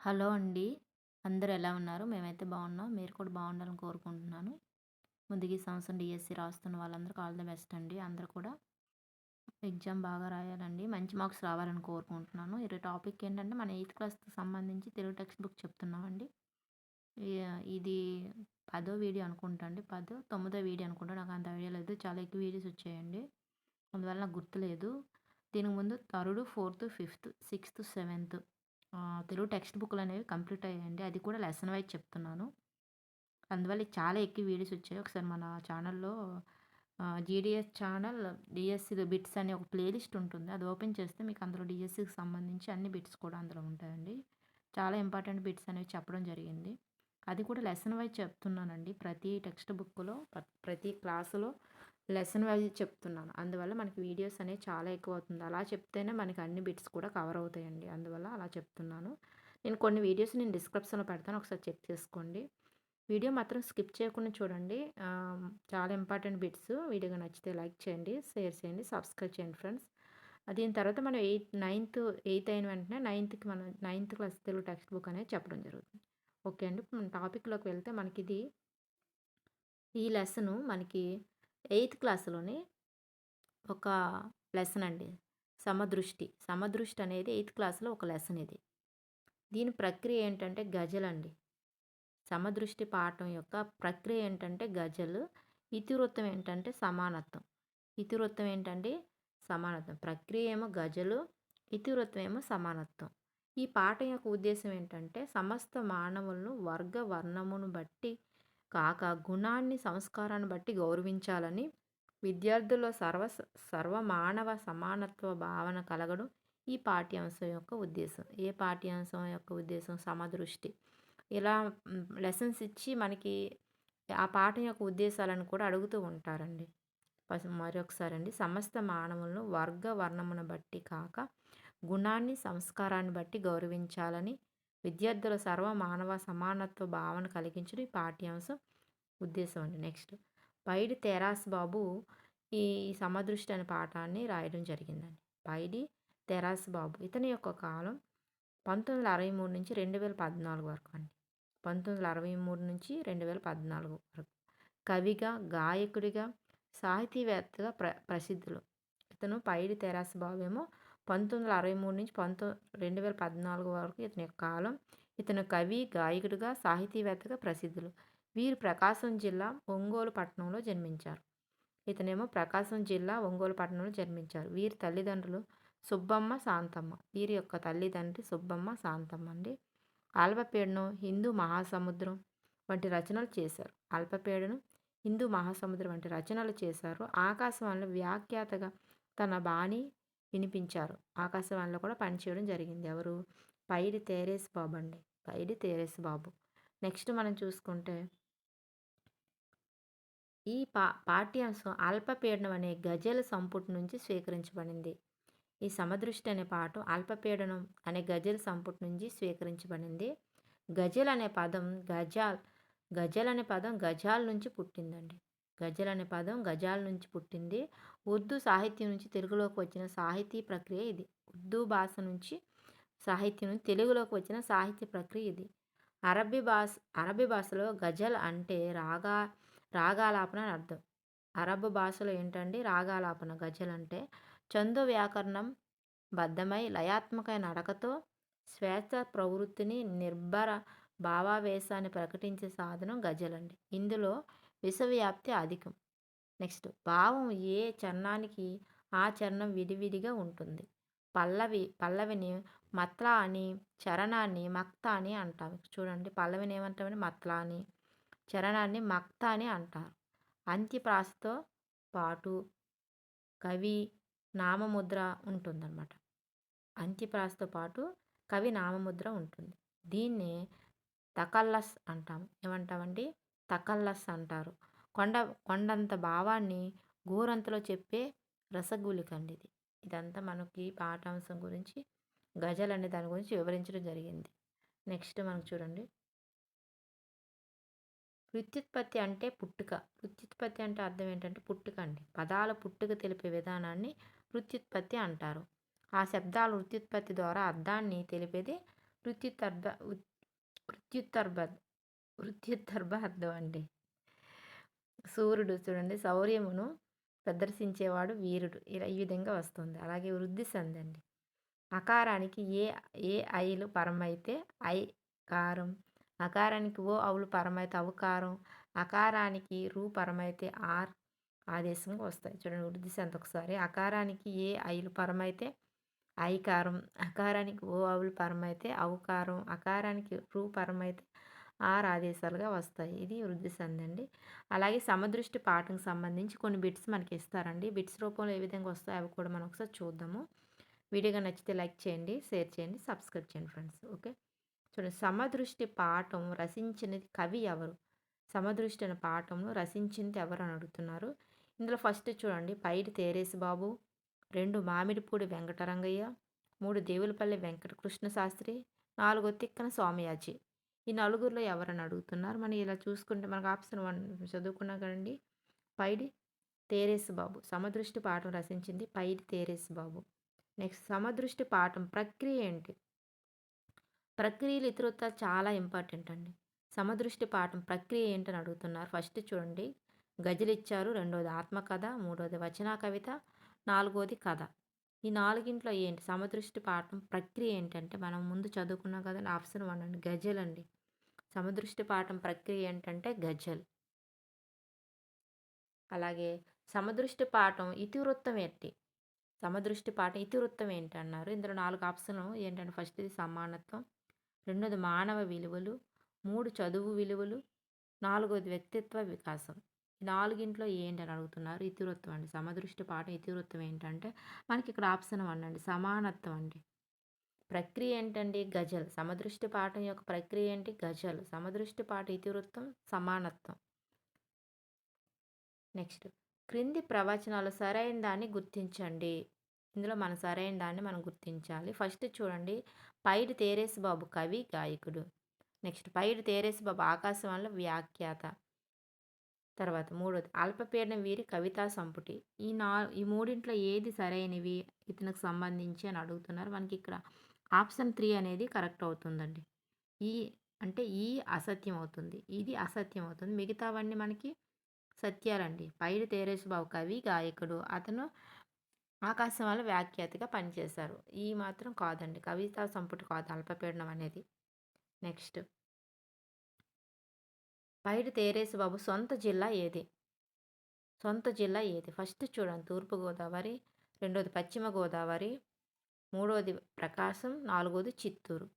Hello అండి. అందరూ ఎలా ఉన్నారు? మేమైతే బాగున్నాం. మీరు కూడా బాగుండాలని కోరుకుంటున్నాను. ముందుగా ఈ సంవత్సరం డీఎస్సీ రాస్తున్న వాళ్ళందరికి ఆల్ ది బెస్ట్ అండి. అందరూ కూడా ఎగ్జామ్ బాగా రాయాలండి. మంచి మార్క్స్ రావాలని కోరుకుంటున్నాను. ఈరోజు టాపిక్ ఏంటంటే మన ఎయిత్ క్లాస్‌కి సంబంధించి తెలుగు టెక్స్ట్ బుక్ చెప్తున్నామండి. ఈ ఇది 10వ వీడియో అనుకుంటా అండి. 10, 9వ వీడియో అనుకుంటా. నాకు అంత ఐడియా లేదు. చాలా ఎక్కువ వీడియోస్ వచ్చాయండి. అందువల్ల నాకు గుర్తులేదు. దీనికి ముందు third, fourth, fifth, sixth, seventh Telugu text బుక్‌లనేవి కంప్లీట్ అయ్యాయండి. అది కూడా లెసన్ వైస్ చెప్తున్నాను. అందువల్ల చాలా ఎక్కువ వీడియోస్ వచ్చాయి. ఒకసారి మన ఛానల్‌లో జీడీఎస్ ఛానల్ డీఎస్సీ బిట్స్ అనే ఒక ప్లేలిస్ట్ ఉంటుంది. అది ఓపెన్ చేస్తే మీకు అందులో డీఎస్సీకి సంబంధించి అన్ని బిట్స్ కూడా అందులో ఉంటాయండి. చాలా ఇంపార్టెంట్ బిట్స్ అనేవి చెప్పడం జరిగింది. అది కూడా లెసన్ వైస్ చెప్తున్నానండి. ప్రతి టెక్స్ట్ బుక్‌లో ప్రతి క్లాసులో లెసన్ వైస్ చెప్తున్నాను. అందువల్ల మనకి వీడియోస్ అనేవి చాలా ఎక్కువ అవుతుంది. అలా చెప్తేనే మనకి అన్ని బిట్స్ కూడా కవర్ అవుతాయండి. అందువల్ల అలా చెప్తున్నాను. నేను కొన్ని వీడియోస్ డిస్క్రిప్షన్‌లో పెడతాను. ఒకసారి చెక్ చేసుకోండి. వీడియో మాత్రం స్కిప్ చేయకుండా చూడండి. చాలా ఇంపార్టెంట్ బిట్స్. వీడియో నచ్చితే లైక్ చేయండి, షేర్ చేయండి, సబ్స్క్రైబ్ చేయండి ఫ్రెండ్స్. దీని తర్వాత మనం ఎయిత్ అయిన వెంటనే నైన్త్‌కి మనం ninth class Telugu text book అనేది చెప్పడం జరుగుతుంది. ఓకే అండి. ఇప్పుడు మన టాపిక్‌లోకి వెళ్తే ఈ లెసను మనకి ఎయిత్ క్లాస్‌లోని ఒక లెసన్ అండి. సమదృష్టి. సమదృష్టి అనేది ఎయిత్ క్లాస్‌లో ఒక లెసన్ ఇది. దీని ప్రక్రియ ఏంటంటే గజలండి. సమదృష్టి పాఠం యొక్క ప్రక్రియ ఏంటంటే గజలు. ఇతివృత్తం ఏంటంటే సమానత్వం. ఇతివృత్తం ఏంటండి? సమానత్వం. ప్రక్రియ ఏమో గజలు, ఇతివృత్తం ఏమో సమానత్వం. ఈ పాఠం యొక్క ఉద్దేశ్యం ఏంటంటే సమస్త మానవులను వర్గ వర్ణమును బట్టి కాక గుణాన్ని, సంస్కారాన్ని బట్టి గౌరవించాలని విద్యార్థుల్లో సర్వమానవ సమానత్వ భావన కలగడం ఈ పాఠ్యాంశం యొక్క ఉద్దేశం. ఏ పాఠ్యాంశం యొక్క ఉద్దేశం? సమదృష్టి. ఇలా లెసన్స్ ఇచ్చి మనకి ఆ పాఠం యొక్క ఉద్దేశాలను కూడా అడుగుతూ ఉంటారండి. మరొకసారండి. సమస్త మానవులను వర్గ వర్ణమును బట్టి కాక గుణాన్ని, సంస్కారాన్ని బట్టి గౌరవించాలని విద్యార్థుల సర్వ మానవ సమానత్వ భావన కలిగించడం ఈ పాఠ్యాంశం ఉద్దేశం అండి. నెక్స్ట్ పైడి తెరాస్ బాబు ఈ సమదృష్టి అనే పాఠాన్ని రాయడం జరిగిందండి. పైడి తెరాస్ బాబు ఇతని యొక్క కాలం 1963 నుంచి 2014 వరకు అండి. 1963 నుంచి 2014 వరకు. కవిగా, గాయకుడిగా, సాహితీవేత్తగా ప్రసిద్ధులు. ఇతను పైడి తెరాస బాబు ఏమో 1963 నుంచి 2014 వరకు ఇతని యొక్క కాలం. ఇతను కవి, గాయకుడిగా, సాహితీవేత్తగా ప్రసిద్ధులు. వీరు ప్రకాశం జిల్లా ఒంగోలు పట్టణంలో జన్మించారు. ఇతనేమో ప్రకాశం జిల్లా ఒంగోలు పట్టణంలో జన్మించారు. వీరి తల్లిదండ్రులు సుబ్బమ్మ, శాంతమ్మ. వీరి యొక్క తల్లిదండ్రి సుబ్బమ్మ, శాంతమ్మ అండి. అల్పపీడనం, హిందూ మహాసముద్రం వంటి రచనలు చేశారు. అల్పపీడనం, హిందూ మహాసముద్రం వంటి రచనలు చేశారు. ఆకాశవాణిలో వ్యాఖ్యాతగా తన బాణి వినిపించారు. ఆకాశవాణిలో కూడా పనిచేయడం జరిగింది. ఎవరు? పైడి తేరేస్ బాబు అండి. పైడి తేరేస్ బాబు. నెక్స్ట్ మనం చూసుకుంటే ఈ పాఠ్యాంశం అల్పపీడనం అనే గజల్ సంపుటి నుంచి స్వీకరించబడింది. ఈ సమదృష్టి అనే పాఠం అల్పపీడనం అనే గజల్ సంపుటి నుంచి స్వీకరించబడింది. గజల్ అనే పదం గజల్ అనే పదం గజాల నుంచి పుట్టిందండి. గజల్ అనే పదం గజాల నుంచి పుట్టింది. ఉర్దూ సాహిత్యం నుంచి తెలుగులోకి వచ్చిన సాహితీ ప్రక్రియ ఇది. ఉర్దూ భాష నుంచి సాహిత్యం నుంచి తెలుగులోకి వచ్చిన సాహిత్య ప్రక్రియ ఇది. అరబీ భాషలో గజల్ అంటే రాగాలాపన అని అర్థం. అరబ్ భాషలో ఏంటండి? రాగాలాపన గజల్ అంటే. ఛందో వ్యాకరణం బద్ధమై లయాత్మక నడకతో స్వేచ్ఛ ప్రవృత్తిని, నిర్భర భావావేశాన్ని ప్రకటించే సాధనం గజలండి. ఇందులో విషవ్యాప్తి అధికం. నెక్స్ట్ భావం ఏ చరణానికి ఆ చరణం విడివిడిగా ఉంటుంది. పల్లవిని మత్లా అని, చరణాన్ని మక్తా అని అంటాం. చూడండి, పల్లవిని ఏమంటామని మత్లా అని, చరణాన్ని మక్తా అని అంటారు. అంత్యప్రాసతో పాటు కవి నామముద్ర ఉంటుందన్నమాట. అంత్యప్రాసతో పాటు కవి నామముద్ర ఉంటుంది. దీన్నే తకల్లస్ అంటాం. ఏమంటామండి? తకల్లస్ అంటారు. కొండంత భావాన్ని గోరంతలో చెప్పే రసగుళికండి ఇది. ఇదంతా మనకి పాఠాంశం గురించి గజల్ అనే దాని గురించి వివరించడం జరిగింది. నెక్స్ట్ మనం చూడండి. వ్యుత్పత్తి అంటే పుట్టుక. వ్యుత్పత్తి అంటే అర్థం ఏంటంటే పుట్టుక అండి. పదాల పుట్టుక తెలిపే విధానాన్ని వ్యుత్పత్తి అంటారు. ఆ శబ్దాల వ్యుత్పత్తి ద్వారా అర్థాన్ని తెలిపేది వృత్యుత్తర్భ వృత్యుత్తర్భ వృత్యుత్తర్భార్థం అండి. సూర్యుడు చూడండి శౌర్యమును ప్రదర్శించేవాడు వీరుడు. ఇలా ఈ విధంగా వస్తుంది. అలాగే వృద్ధి సంధి అండి. అకారానికి ఏ ఐలు పరమైతే ఐ కారం. అకారానికి ఓ అవులు పరమైతే అవుకారం. అకారానికి రు పరమైతే ఆర్ ఆదేశంగా వస్తాయి. చూడండి వృద్ధి సంధి ఒకసారి. అకారానికి ఏ ఐలు పరమైతే ఐకారం. అకారానికి ఓ అవులు పరమైతే అవుకారం. అకారానికి రు పరమైతే ఆర్ ఆదేశాలుగా వస్తాయి. ఇది వృద్ధి సంధి అండి. అలాగే సమదృష్టి పాఠంకి సంబంధించి కొన్ని బిట్స్ మనకి ఇస్తారండి. బిట్స్ రూపంలో ఏ విధంగా వస్తాయో అవి కూడా మనం ఒకసారి చూద్దాము. వీడియోగా నచ్చితే లైక్ చేయండి, షేర్ చేయండి, సబ్స్క్రైబ్ చేయండి ఫ్రెండ్స్. ఓకే. చూడండి సమదృష్టి పాఠం రచించినది కవి ఎవరు? సమదృష్టి అనే పాఠంలో రచించింది ఎవరు అని అడుగుతున్నారు. ఇందులో ఫస్ట్ చూడండి పైడి తేరేసి బాబు, 2 మామిడిపూడి వెంకటరంగయ్య, 3 దేవులపల్లి వెంకట కృష్ణ శాస్త్రి, 4 తిక్కన స్వామియాజీ. ఈ నలుగురిలో ఎవరని అడుగుతున్నారు. మనం ఇలా చూసుకుంటే మనకు ఆప్షన్ 1 చదువుకున్నాం కదండి. పైడి తేరేసి బాబు. సమదృష్టి పాఠం రచించింది పైడి తేరేసి బాబు. నెక్స్ట్ సమదృష్టి పాఠం ప్రక్రియ ఏంటి? ప్రక్రియలు ఇతరత్ర చాలా ఇంపార్టెంట్ అండి. సమదృష్టి పాఠం ప్రక్రియ ఏంటని అడుగుతున్నారు. ఫస్ట్ చూడండి గజలు ఇచ్చారు, రెండోది ఆత్మకథ, మూడోది వచన కవిత, నాలుగోది కథ. ఈ నాలుగింట్లో ఏంటి సమదృష్టి పాఠం ప్రక్రియ ఏంటంటే మనం ముందు చదువుకున్నాం కదండి. ఆప్షన్ 1 అండి గజల్ అండి. సమదృష్టి పాఠం ప్రక్రియ ఏంటంటే గజల్. అలాగే సమదృష్టి పాఠం ఇతివృత్తం ఏంటి? సమదృష్టి పాఠం ఇతివృత్తం ఏంటన్నారు. ఇందులో 4 ఆప్షన్లు ఏంటంటే ఫస్ట్‌ది సమానత్వం, రెండోది మానవ విలువలు, 3 చదువు విలువలు, నాలుగోది వ్యక్తిత్వ వికాసం. ఈ నాలుగింట్లో ఏంటని అడుగుతున్నారు. ఇతివృత్తం అండి. సమదృష్టి పాఠం ఇతివృత్తం ఏంటంటే మనకి ఇక్కడ ఆప్షన్ 1 అండి సమానత్వం అండి. ప్రక్రియ ఏంటండి గజల్. సమదృష్టి పాఠం యొక్క ప్రక్రియ ఏంటి గజల్. సమదృష్టి పాఠం ఇతివృత్తం సమానత్వం. నెక్స్ట్ క్రింది ప్రవచనాలు సరైన దాన్ని గుర్తించండి. ఇందులో మన సరైన దాన్ని మనం గుర్తించాలి. ఫస్ట్ చూడండి పైడి తేరేసి బాబు కవి, గాయకుడు. నెక్స్ట్ పైడి తేరేసి బాబు ఆకాశవాణిలో వ్యాఖ్యాత. తర్వాత మూడోది అల్పపీడనం వీరి కవితా సంపుటి. ఈ మూడింట్లో ఏది సరైనవి ఇతనికి సంబంధించి అని అడుగుతున్నారు. మనకి ఇక్కడ ఆప్షన్ 3 అనేది కరెక్ట్ అవుతుందండి. ఈ అంటే ఈ అసత్యం అవుతుంది, ఇది అసత్యం అవుతుంది, మిగతావన్నీ మనకి సత్యాలండి. పైడి తేరేసి బాబు కవి, గాయకుడు. అతను ఆకాశవాణిలో వ్యాఖ్యాతగా పనిచేశారు. ఈ మాత్రం కాదండి. కవితా సంపుటి కాదు అల్పపీడనం అనేది. నెక్స్ట్ పైడి తేరేసి బాబు సొంత జిల్లా ఏది? సొంత జిల్లా ఏది? ఫస్ట్ చూడండి తూర్పుగోదావరి, రెండోది పశ్చిమ గోదావరి, మూడోది ప్రకాశం, నాలుగోది చిత్తూరు.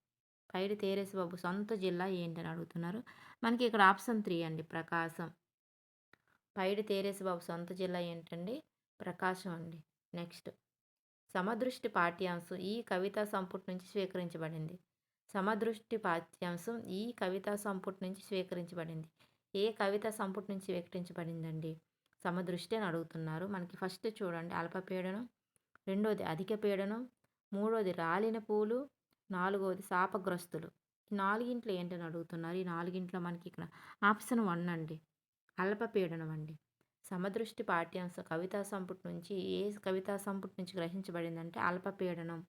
పైడి తేరేసి బాబు సొంత జిల్లా ఏంటని అడుగుతున్నారు. మనకి ఇక్కడ ఆప్షన్ 3 అండి ప్రకాశం. పైడి తేరేసి బాబు సొంత జిల్లా ఏంటండి ప్రకాశం అండి. నెక్స్ట్ సమదృష్టి పాఠ్యాంశం ఈ కవితా సంపుటి నుంచి స్వీకరించబడింది. సమదృష్టి పాఠ్యాంశం ఈ కవితా సంపుటి నుంచి స్వీకరించబడింది. ఏ కవితా సంపుటి నుంచి స్వీకరించబడిందండి? సమదృష్టి అని అడుగుతున్నారు. మనకి ఫస్ట్ చూడండి అల్పపీడనం, రెండోది అధిక పీడనం, మూడోది రాలిన పూలు, నాలుగోది శాపగ్రస్తులు. ఈ నాలుగింట్లో ఏంటని అడుగుతున్నారు. ఈ నాలుగింట్లో మనకి ఇక్కడ ఆప్షన్ 1 అండి అల్పపీడనం అండి. సమదృష్టి పాఠ్యాంశం కవితా సంపుటి నుంచి ఏ కవితా సంపుటి నుంచి గ్రహించబడిందంటే అల్పపీడనం.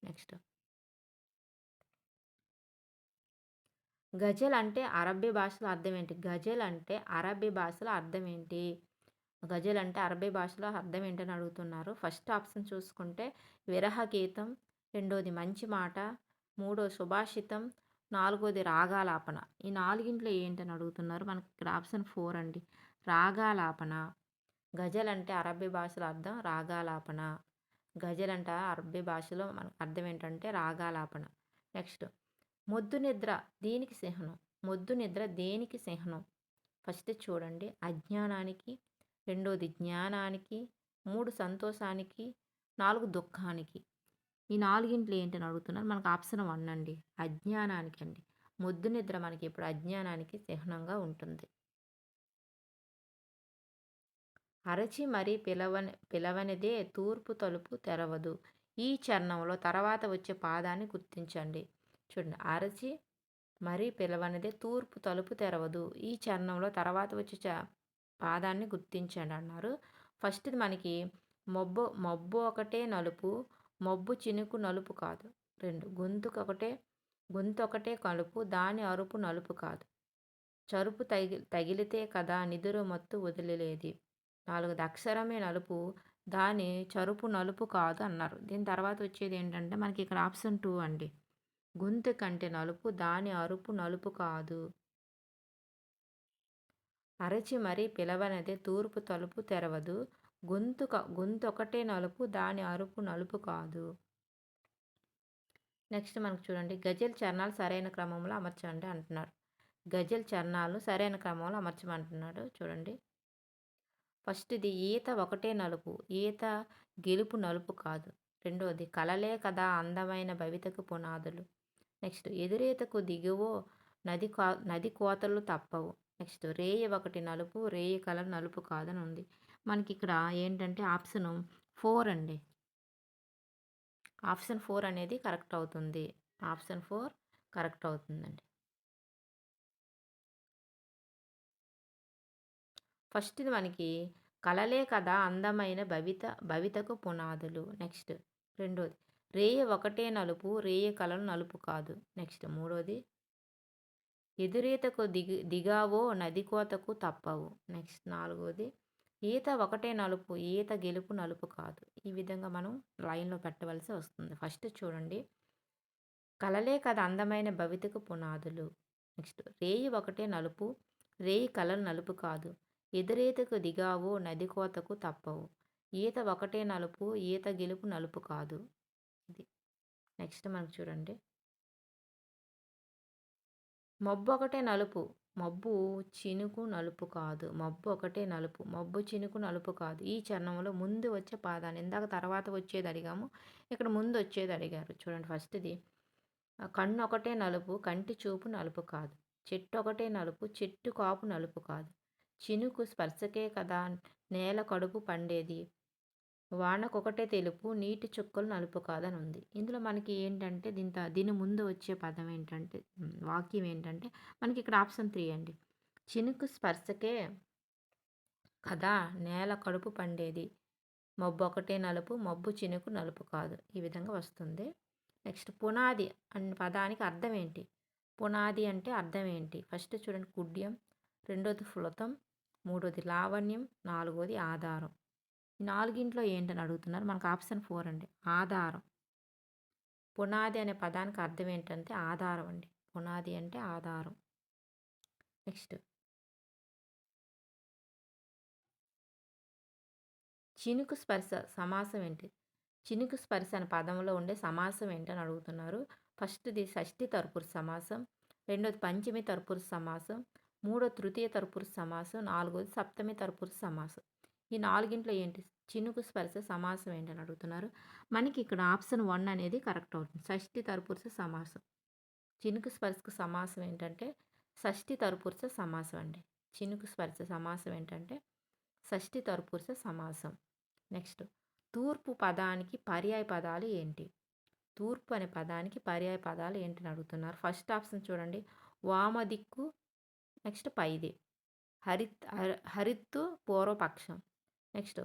నెక్స్ట్ గజల్ అంటే అరబ్బీ భాషలో అర్థం ఏంటి? గజల్ అంటే అరబ్బీ భాషలో అర్థం ఏంటి? గజల్ అంటే అరబ్బీ భాషలో అర్థం ఏంటని అడుగుతున్నారు. ఫస్ట్ ఆప్షన్ చూసుకుంటే విరహ గీతం, రెండోది మంచి మాట, మూడో సుభాషితం, నాలుగోది రాగాలాపన. ఈ నాలుగింట్లో ఏంటని అడుగుతున్నారు. మనకి ఇక్కడ ఆప్షన్ 4 అండి రాగాలాపన. గజల్ అంటే అరబ్బీ భాషలో అర్థం రాగాలాపన. గజల్ అంటే అరబ్బీ భాషలో మనకు అర్థం ఏంటంటే రాగాలాపన. నెక్స్ట్ మొద్దు నిద్ర దీనికి చిహ్నం. మొద్దు నిద్ర దేనికి చిహ్నం? ఫస్ట్ చూడండి అజ్ఞానానికి, రెండోది జ్ఞానానికి, 3 సంతోషానికి, 4 దుఃఖానికి. ఈ నాలుగింట్లో ఏంటని అడుగుతున్నారు. మనకు ఆప్షన్ 1 అండి అజ్ఞానానికి అండి. మొద్దు నిద్ర మనకి ఇప్పుడు అజ్ఞానానికి చిహ్నంగా ఉంటుంది. అరచి మరీ పిలవనిదే తూర్పు తలుపు తెరవదు. ఈ చరణంలో తర్వాత వచ్చే పాదాన్ని గుర్తించండి. చూడండి అరచి మరీ పిలవనిదే తూర్పు తలుపు తెరవదు. ఈ చరణంలో తర్వాత వచ్చే పాదాన్ని గుర్తించండి అన్నారు. ఫస్ట్‌ది మనకి మబ్బు ఒకటే నలుపు, మబ్బు చినుకు నలుపు కాదు. 2 గొంతుకు ఒకటే గొంతొకటే కలుపు దాని అరుపు నలుపు కాదు. చరుపు తగిలితే కదా నిదుర మత్తు వదిలేది. 4 అక్షరమే నలుపు దాని చరుపు నలుపు కాదు అన్నారు. దీని తర్వాత వచ్చేదేంటంటే మనకి ఇక్కడ ఆప్షన్ 2 అండి. గొంతు కంటే నలుపు దాని అరుపు నలుపు కాదు. అరచి మరీ పిలవనిదే తూర్పు తలుపు తెరవదు. గొంతొకటే నలుపు దాని అరుపు నలుపు కాదు. నెక్స్ట్ మనకు చూడండి గజల్ చరణాలు సరైన క్రమంలో అమర్చండి అంటున్నారు. గజల్ చరణాలను సరైన క్రమంలో అమర్చమంటున్నాడు చూడండి. ఫస్ట్‌ది ఈత ఒకటే నలుపు. ఈత గెలుపు నలుపు కాదు. రెండోది కలలే కదా అందమైన భవితకు పునాదులు. నెక్స్ట్ ఎదురీతకు దిగువో నది కోతలు తప్పవు. నెక్స్ట్ రేయి ఒకటి నలుపు రేయి కలర్ నలుపు కాదని ఉంది. మనకి ఇక్కడ ఏంటంటే ఆప్షన్ 4 అండి. ఆప్షన్ 4 అనేది కరెక్ట్ అవుతుంది. ఆప్షన్ 4 కరెక్ట్ అవుతుందండి. ఫస్ట్‌ది మనకి కలలే కదా అందమైన భవితకు పునాదులు. నెక్స్ట్ రెండోది రేయి ఒకటే నలుపు రేయి కలర్ నలుపు కాదు. నెక్స్ట్ మూడోది ఎదురీతకు దిగావో నది కోతకు తప్పవు. నెక్స్ట్ నాలుగోది ఈత ఒకటే నలుపు ఈత గెలుపు నలుపు కాదు. ఈ విధంగా మనం లైన్‌లో పెట్టవలసి వస్తుంది. ఫస్ట్ చూడండి కలలే కదా అందమైన భవితకు పునాదులు. నెక్స్ట్ రేయి ఒకటే నలుపు రేయి కలర్ నలుపు కాదు. ఎదురీతకు దిగావో నది కోతకు తప్పవు. ఈత ఒకటే నలుపు ఈత గెలుపు నలుపు కాదు. ఇది నెక్స్ట్ మనకు చూడండి మబ్బు ఒకటే నలుపు మబ్బు చినుకు నలుపు కాదు. మబ్బు ఒకటే నలుపు మబ్బు చినుకు నలుపు కాదు. ఈ చరణంలో ముందు వచ్చే పాదాన్ని ఇందాక తర్వాత వచ్చేది అడిగాము. ఇక్కడ ముందు వచ్చేది అడిగారు. చూడండి ఫస్ట్‌ది కన్ను ఒకటే నలుపు కంటి చూపు నలుపు కాదు. చెట్టు ఒకటే నలుపు చెట్టు కాపు నలుపు కాదు. చినుకు స్పర్శకే కదా నేల కడుపు పండేది. వానకొకటే తెలుపు నీటి చుక్కలు నలుపు కాదని ఉంది. ఇందులో మనకి ఏంటంటే దీని ముందు వచ్చే పదం ఏంటంటే వాక్యం ఏంటంటే మనకి ఇక్కడ ఆప్షన్ 3 అండి. చినుకు స్పర్శకే కదా నేల కడుపు పండేది. మబ్బు ఒకటే నలుపు మబ్బు చినుకు నలుపు కాదు. ఈ విధంగా వస్తుంది. నెక్స్ట్ పునాది అనే పదానికి అర్థం ఏంటి? పునాది అంటే అర్థం ఏంటి? ఫస్ట్ చూడండి కుడ్యం, రెండోది ఫృతం, మూడోది లావణ్యం, నాలుగోది ఆధారం. ఈ నాలుగింట్లో ఏంటని అడుగుతున్నారు. మనకు ఆప్షన్ 4 అండి. ఆధారం. పునాది అనే పదానికి అర్థం ఏంటంటే ఆధారం అండి. పునాది అంటే ఆధారం. నెక్స్ట్ చినుకు స్పర్శ సమాసం ఏంటి? చినుకు స్పర్శ అనే పదంలో ఉండే సమాసం ఏంటని అడుగుతున్నారు. ఫస్ట్‌ది షష్ఠి తత్పురుష సమాసం, రెండోది పంచమి తత్పురుష సమాసం, మూడోది తృతీయ తత్పురుష సమాసం, నాలుగోది సప్తమి తత్పురుష సమాసం. ఈ నాలుగింట్లో ఏంటి? చినుకు స్పర్శ సమాసం ఏంటని అడుగుతున్నారు. మనకి ఇక్కడ ఆప్షన్ 1 అనేది కరెక్ట్ అవుతుంది. షష్ఠి తత్పురుష సమాసం. చినుకు స్పర్శకు సమాసం ఏంటంటే షష్ఠి తత్పురుష సమాసం అండి. చినుకు స్పర్శ సమాసం ఏంటంటే షష్ఠి తత్పురుష సమాసం. నెక్స్ట్ తూర్పు పదానికి పర్యాయ పదాలు ఏంటి? తూర్పు అనే పదానికి పర్యాయ పదాలు ఏంటని అడుగుతున్నారు. ఫస్ట్ ఆప్షన్ చూడండి వామ దిక్కు, నెక్స్ట్ పైది, హరిత్తు పూర్వపక్షం, నెక్స్ట్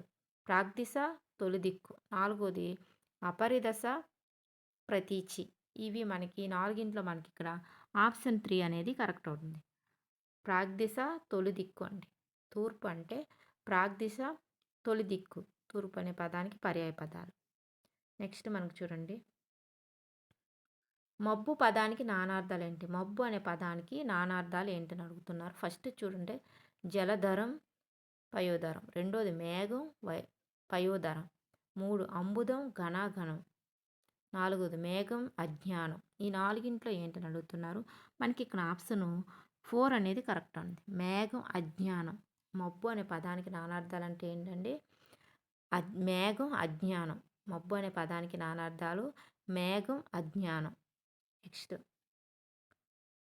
ప్రాగ్దిశ తొలి దిక్కు, నాలుగోది అపరిదశ ప్రతీచి. ఇవి మనకి నాలుగింట్లో మనకి ఇక్కడ ఆప్షన్ 3 అనేది కరెక్ట్ అవుతుంది. ప్రాగ్దిశ తొలి దిక్కు అండి. తూర్పు అంటే ప్రాగ్దిశ తొలి దిక్కు. తూర్పు అనే పదానికి పర్యాయ పదాలు. నెక్స్ట్ మనకు చూడండి మబ్బు పదానికి నానార్థాలు ఏంటి? మబ్బు అనే పదానికి నానార్థాలు ఏంటని అడుగుతున్నారు. ఫస్ట్ చూడండి జలధరం పయోధరం, రెండోది మేఘం పయోధరం, 3 అంబుదం ఘనాఘనం, నాలుగోది మేఘం అజ్ఞానం. ఈ నాలుగింట్లో ఏంటని అడుగుతున్నారు. మనకి ఇక్కడ ఆప్షన్ 4 అనేది కరెక్ట్ ఉంది. మేఘం అజ్ఞానం. మబ్బు అనే పదానికి నానార్థాలు అంటే ఏంటండి? మేఘం అజ్ఞానం. మబ్బు అనే పదానికి నానార్థాలు మేఘం అజ్ఞానం. నెక్స్ట్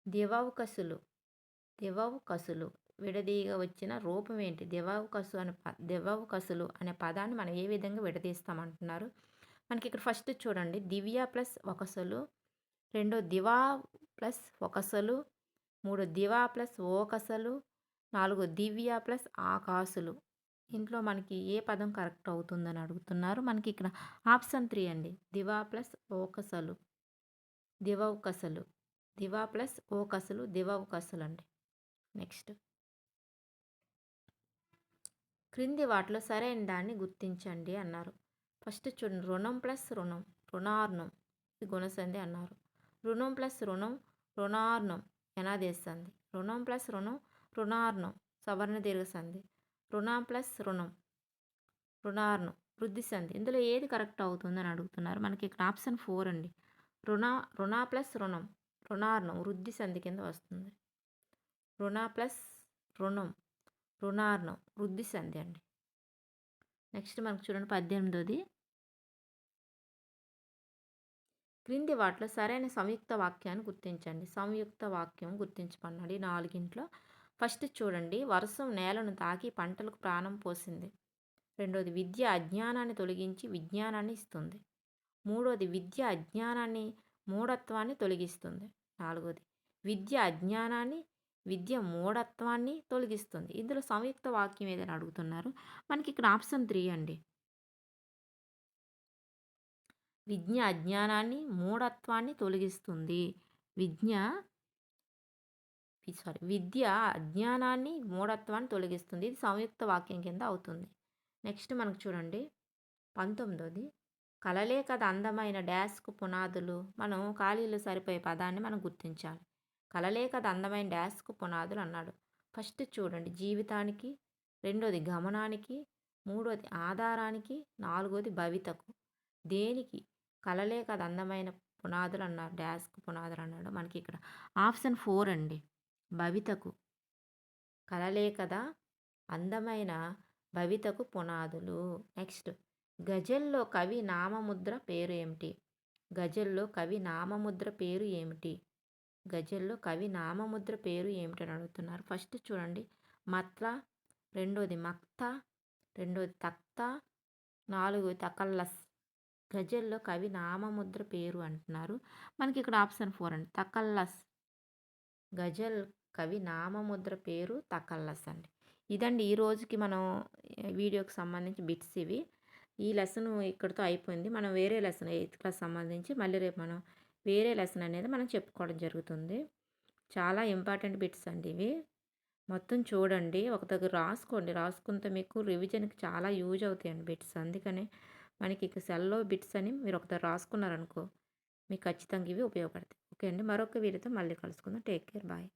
దివౌకసులు విడదీయగా వచ్చిన రూపం ఏంటి? దివౌకసులు అనే పదాన్ని మనం ఏ విధంగా విడదీస్తామంటున్నారు. మనకి ఇక్కడ ఫస్ట్ చూడండి దివ్య ప్లస్ ఒకసలు, రెండో దివా ప్లస్ ఒకసలు, మూడో దివా ప్లస్ ఓకసలు, నాలుగో దివ్య ప్లస్ ఆకాశులు. ఇంట్లో మనకి ఏ పదం కరెక్ట్ అవుతుందని అడుగుతున్నారు. మనకి ఇక్కడ ఆప్షన్ 3 అండి. దివా ప్లస్ ఓకసలు. దివౌకసులు. దివ ప్లస్ ఓకసులు దివౌకసులండి. నెక్స్ట్ క్రింది వాటిలో సరైన దాన్ని గుర్తించండి అన్నారు. ఫస్ట్ చూడండి, రుణం ప్లస్ రుణం రుణార్ణం, ఇది గుణసంధి అన్నారు. రుణం ప్లస్ రుణం రుణార్ణం యనాదేశ సంధి. రుణం ప్లస్ రుణం రుణార్ణం సవర్ణ దీర్ఘ సంధి. రుణం ప్లస్ రుణం రుణార్ణం వృద్ధి సంధి. ఇందులో ఏది కరెక్ట్ అవుతుందని అడుగుతున్నారు. మనకి ఇక్కడ ఆప్షన్ 4 అండి. రుణ ప్లస్ రుణం రుణార్ణం వృద్ధి సంధి కింద వస్తుంది. రుణ ప్లస్ రుణం రుణార్ణం వృద్ధి సంధి అండి. నెక్స్ట్ మనకు చూడండి 18ది. క్రింది వాటిలో సరైన సంయుక్త వాక్యాన్ని గుర్తించండి. సంయుక్త వాక్యం గుర్తించమన్నాడు. ఈ 4 ఫస్ట్ చూడండి, వర్షం నేలను తాకి పంటలకు ప్రాణం పోసింది. రెండోది, విద్య అజ్ఞానాన్ని తొలగించి విజ్ఞానాన్ని ఇస్తుంది. మూడోది, విద్య అజ్ఞానాన్ని మూఢత్వాన్ని తొలగిస్తుంది. నాలుగోది, విద్య అజ్ఞానాన్ని విద్య మూఢత్వాన్ని తొలగిస్తుంది. ఇందులో సంయుక్త వాక్యం ఏదైనా అడుగుతున్నారు. మనకి ఇక్కడ ఆప్షన్ 3 అండి. విద్య అజ్ఞానాన్ని మూఢత్వాన్ని తొలగిస్తుంది. విద్య అజ్ఞానాన్ని మూఢత్వాన్ని తొలగిస్తుంది. ఇది సంయుక్త వాక్యం కింద అవుతుంది. నెక్స్ట్ మనకు చూడండి 19ది. కలలే కదా అందమైన డాష్కు పునాదులు. మనం ఖాళీలు సరిపోయే పదాన్ని మనం గుర్తించాలి. కలలే కదా అందమైన డాష్కు పునాదులు అన్నాడు. ఫస్ట్ చూడండి, జీవితానికి. రెండోది గమనానికి. మూడోది ఆధారానికి. నాలుగోది భవితకు. దేనికి? కలలే కదా అందమైన పునాదులు అన్నారు. డాష్కు పునాదులు అన్నాడు. మనకి ఇక్కడ ఆప్షన్ 4 అండి. భవితకు. కలలే కదా అందమైన భవితకు పునాదులు. నెక్స్ట్, గజల్లో కవి నామముద్ర పేరు ఏమిటి? గజల్లో కవి నామముద్ర పేరు ఏమిటి? గజల్లో కవి నామముద్ర పేరు ఏమిటని అడుగుతున్నారు. ఫస్ట్ చూడండి, మత్ల. రెండోది మక్త. రెండోది తక్త. నాలుగోది తకల్లస్. గజల్లో కవి నామముద్ర పేరు అంటున్నారు. మనకి ఇక్కడ ఆప్షన్ 4 అండి. తకల్లస్. గజల్ కవి నామముద్ర పేరు తకల్లస్ అండి. ఇదండి ఈ రోజుకి మనం వీడియోకి సంబంధించి బిట్స్ ఇవి. ఈ లెసన్ ఇక్కడితో అయిపోయింది. మనం వేరే లెసన్ 8th క్లాస్ సంబంధించి మళ్ళీ రేపు మనం వేరే లెసన్ అనేది మనం చెప్పుకోవడం జరుగుతుంది. చాలా ఇంపార్టెంట్ బిట్స్ అండి ఇవి. మొత్తం చూడండి, ఒక దగ్గర రాసుకోండి. రాసుకుంటే మీకు రివిజన్కి చాలా యూజ్ అవుతాయండి బిట్స్. అందుకనే మనకి ఇక సెల్లో బిట్స్ అని మీరు ఒక దగ్గర రాసుకున్నారనుకో, మీకు ఖచ్చితంగా ఇవి ఉపయోగపడతాయి. ఓకే అండి, మరొక వీడియోతో మళ్ళీ కలుసుకుందాం. Take care, bye.